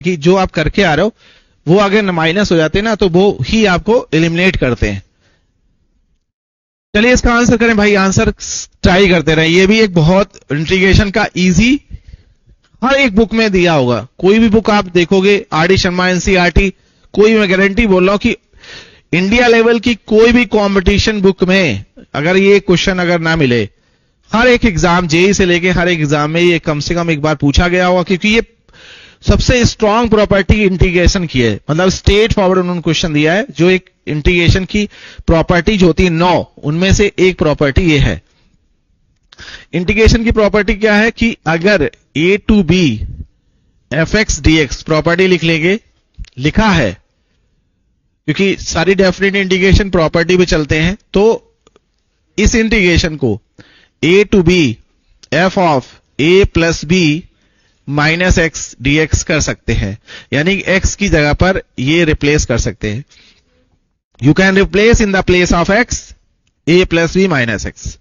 कि जो आप करके आ रहे हो वो अगर माइनस हो जाते हैं ना तो वो ही आपको एलिमिनेट करते हैं। चलिए इसका आंसर करें भाई, आंसर ट्राई करते रहे। ये भी एक बहुत इंटीग्रेशन का इजी, हर एक बुक में दिया होगा, कोई भी बुक आप देखोगे, आर डी शर्मा, एनसीईआरटी, कोई मैं गारंटी बोल रहा हूं कि इंडिया लेवल की कोई भी कंपटीशन बुक में अगर ये क्वेश्चन अगर ना मिले, हर एक एग्जाम जेई से लेके हर एक एग्जाम में ये कम से कम एक बार पूछा गया होगा, क्योंकि ये सबसे स्ट्रॉन्ग प्रॉपर्टी इंटीग्रेशन की है। मतलब स्ट्रेट फॉरवर्ड उन्होंने क्वेश्चन दिया है, जो एक इंटीग्रेशन की प्रॉपर्टीज होती है 9, उनमें से एक प्रॉपर्टी ये है। इंटीग्रेशन की प्रॉपर्टी क्या है कि अगर a to b fx dx property लिख लेंगे, लिखा है क्योंकि सारी डेफिनेट इंटीग्रेशन प्रॉपर्टी पे चलते हैं, तो इस इंटीग्रेशन को a to b f of a plus b minus x dx कर सकते हैं, यानी x की जगह पर ये रिप्लेस कर सकते हैं। You can replace in the place of x a plus b minus x.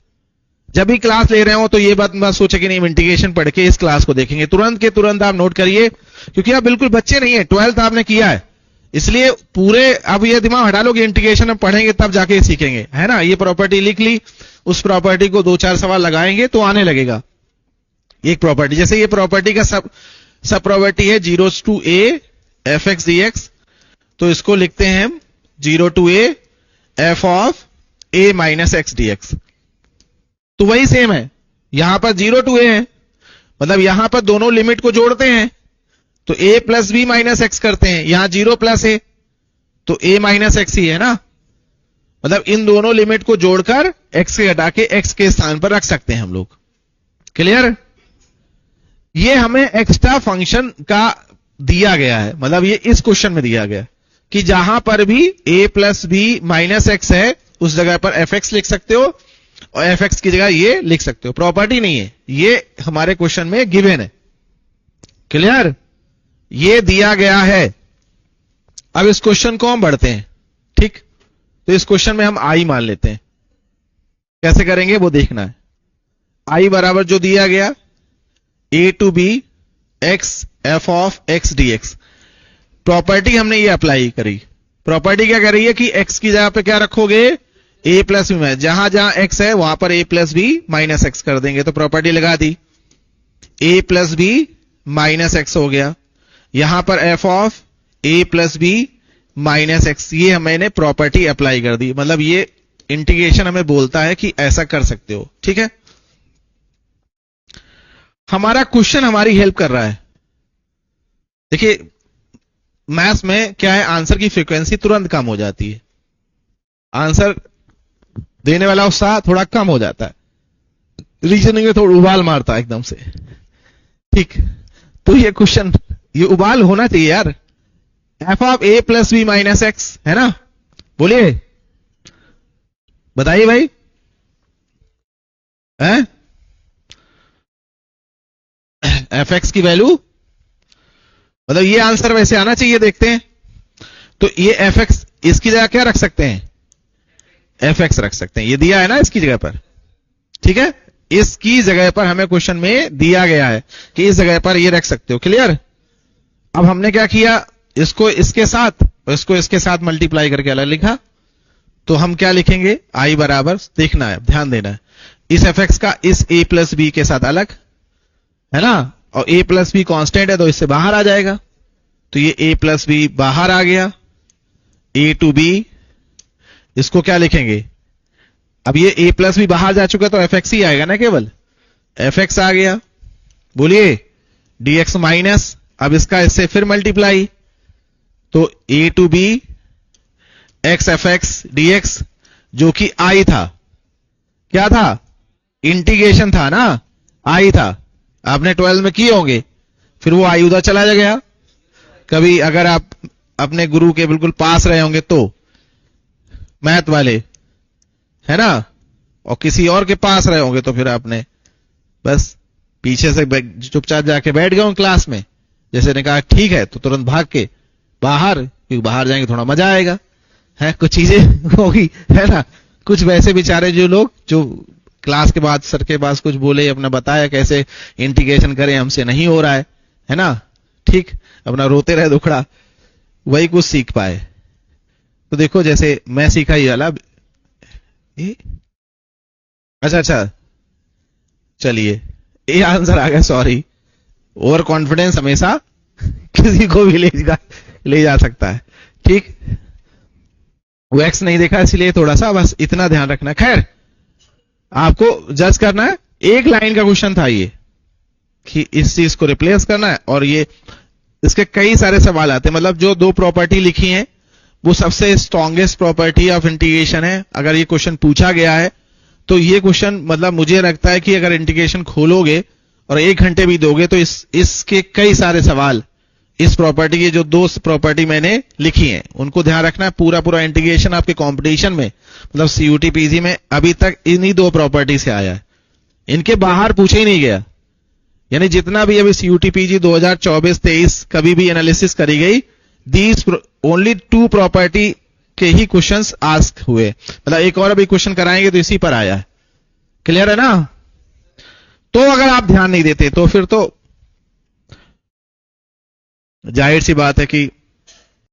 जब भी क्लास ले रहे हो तो ये बात मत सोचे कि नहीं इंटीग्रेशन पढ़ के इस क्लास को देखेंगे, तुरंत के तुरंत आप नोट करिए, क्योंकि आप बिल्कुल बच्चे नहीं है, 12th आपने किया है, इसलिए पूरे अब ये दिमाग हटा लो कि इंटीग्रेशन हम पढ़ेंगे तब जाके सीखेंगे, है ना। ये प्रॉपर्टी लिख ली, उस प्रॉपर्टी को 2-4 सवाल लगाएंगे तो आने लगेगा। एक प्रॉपर्टी, जैसे ये प्रॉपर्टी का सब प्रॉपर्टी है 0 टू a fx dx, तो इसको लिखते हैं हम 0 to a f of a minus x dx। तो वही सेम है, यहां पर 0 टू a है, मतलब यहां पर दोनों लिमिट को जोड़ते हैं तो a plus b minus x करते हैं, यहां 0 प्लस a तो a माइनस एक्स ही है ना। मतलब इन दोनों लिमिट को जोड़कर x से हटा के x के स्थान पर रख सकते हैं हम लोग। क्लियर? ये हमें एक्स्ट्रा फंक्शन का दिया गया है, मतलब ये इस क्वेश्चन में दिया गया कि जहां पर भी a plus b minus x है उस जगह पर fx लिख सकते हो और fx की जगह ये लिख सकते हो। प्रॉपर्टी नहीं है, ये हमारे क्वेश्चन में गिवन है। क्लियर? ये दिया गया है। अब इस क्वेश्चन को हम बढ़ते हैं, ठीक। तो इस क्वेश्चन में हम i मान लेते हैं, कैसे करेंगे वो देखना है। i बराबर जो दिया गया a to b x f of x dx, property हमने ये अप्लाई करी। प्रॉपर्टी क्या कर रही है कि x की जगह पे क्या रखोगे, a प्लस b, जहां जहां x है वहां पर a plus b minus x कर देंगे, तो प्रॉपर्टी लगा दी, a plus b minus x हो गया, यहां पर f of a plus b minus x, ये मैंने प्रॉपर्टी अप्लाई कर दी। मतलब ये इंटीग्रेशन हमें बोलता है कि ऐसा कर सकते हो, ठीक है। हमारा क्वेश्चन हमारी हेल्प कर रहा है। देखिए मैथ्स में क्या है, आंसर की फ्रीक्वेंसी तुरंत कम हो जाती है, आंसर देने वाला उत्साह थोड़ा कम हो जाता है, रीजनिंग में थोड़ा उबाल मारता है एकदम से, ठीक। तो ये क्वेश्चन ये उबाल होना चाहिए यार। F of a plus b minus x है ना, बोलिए बताइए भाई, है एफ एक्स की वैल्यू, मतलब ये आंसर वैसे आना चाहिए, देखते हैं। तो ये एफ एक्स, इसकी जगह क्या रख सकते हैं, एफ एक्स रख सकते हैं, ये दिया है ना इसकी जगह पर, ठीक है। इसकी जगह पर हमें क्वेश्चन में दिया गया है कि इस जगह पर ये रख सकते हो। क्लियर? अब हमने क्या किया, इसको इसके साथ और इसको इसके साथ मल्टीप्लाई करके अलग लिखा, तो हम क्या लिखेंगे, i बराबर, देखना है, ध्यान देना है, इस एफ एक्स का इस a प्लस बी के साथ अलग है ना, और a प्लस बी कॉन्स्टेंट है तो इससे बाहर आ जाएगा, तो ये a प्लस बी बाहर आ गया, a टू b, इसको क्या लिखेंगे, अब ये a प्लस बी बाहर जा चुका तो एफ एक्स ही आएगा ना, केवल एफ एक्स आ गया। बोलिए dx माइनस, अब इसका इससे फिर मल्टीप्लाई, तो a to b x f x dx, जो कि i था, क्या था, इंटीग्रेशन था ना, i था, आपने 12 में किए होंगे, फिर वो i उधर चला गया। कभी अगर आप अपने गुरु के बिल्कुल पास रहे होंगे तो मैथ वाले, है ना, और किसी और के पास रहे होंगे तो फिर आपने बस पीछे से चुपचाप जाके बैठ गए क्लास में, जैसे ने कहा ठीक है तो तुरंत भाग के बाहर, क्योंकि बाहर जाएंगे थोड़ा मजा आएगा, है कुछ चीजें होगी, है ना। कुछ वैसे बेचारे जो लोग जो क्लास के बाद सर के पास कुछ बोले, अपना बताया कैसे इंटीग्रेशन करें, हमसे नहीं हो रहा है ना, ठीक। अपना रोते रहे दुखड़ा, वही कुछ सीख पाए। तो देखो जैसे मैं सीखा ये वाला, अच्छा चलिए ये आंसर आ गया, सॉरी। ओवर कॉन्फिडेंस हमेशा किसी को भी ले जा सकता है। ठीक, वैक्स नहीं देखा इसलिए थोड़ा सा बस इतना ध्यान रखना। खैर आपको जज करना है, एक लाइन का क्वेश्चन था ये कि इस चीज को रिप्लेस करना है, और ये इसके कई सारे सवाल आते हैं। मतलब जो दो प्रॉपर्टी लिखी हैं वो सबसे स्ट्रॉन्गेस्ट प्रॉपर्टी ऑफ इंटीग्रेशन है। अगर ये क्वेश्चन पूछा गया है तो ये क्वेश्चन मतलब मुझे लगता है कि अगर इंटीग्रेशन खोलोगे और 1 घंटे भी दोगे तो इसके कई सारे सवाल, इस प्रॉपर्टी की जो दो प्रॉपर्टी मैंने लिखी हैं उनको ध्यान रखना है। पूरा इंटीग्रेशन आपके कंपटीशन में, मतलब सीयूटी पीजी में अभी तक इन्हीं दो प्रॉपर्टी से आया है, इनके बाहर पूछे ही नहीं गया। यानी जितना भी अभी सीयूटी पीजी 2024-23 कभी भी एनालिसिस करी गई, दीज ओनली 2 प्रॉपर्टी के ही क्वेश्चंस आस्क हुए। मतलब एक और अभी क्वेश्चन कराएंगे तो इसी पर आया है। क्लियर है ना? तो अगर आप ध्यान नहीं देते तो फिर तो जाहिर सी बात है कि